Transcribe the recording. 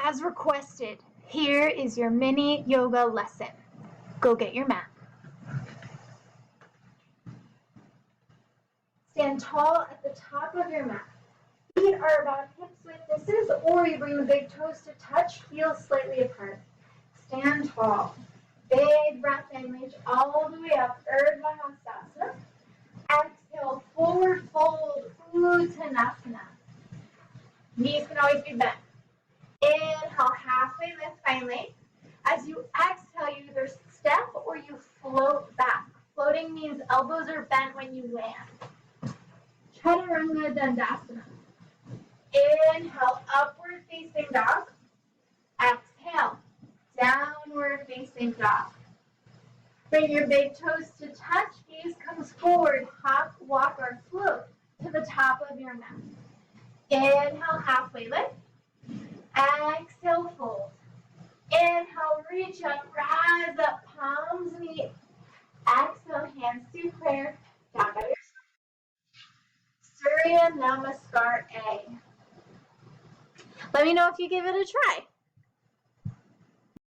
as requested, here is your mini yoga lesson. Go get your mat. Stand tall at the top of your mat. Feet are about hips width distance, or you bring the big toes to touch, heels slightly apart. Stand tall. Big breath in, reach all the way up, Urdhva Hastasana. Exhale, forward fold, Uttanasana. Knees can always be bent. Inhale, halfway lift finally. As you exhale, you either step or you float back. Floating means elbows are bent when you land. Chaturanga Dandasana. Inhale, upward facing dog. Exhale, downward facing dog. Bring your big toes to touch, gaze comes forward, hop, walk, or float to the top of your mat. Inhale, halfway lift. Exhale, fold. Inhale, reach up, rise up, palms meet. Exhale, hands to prayer, down by your side. Surya Namaskar A. Let me know if you give it a try.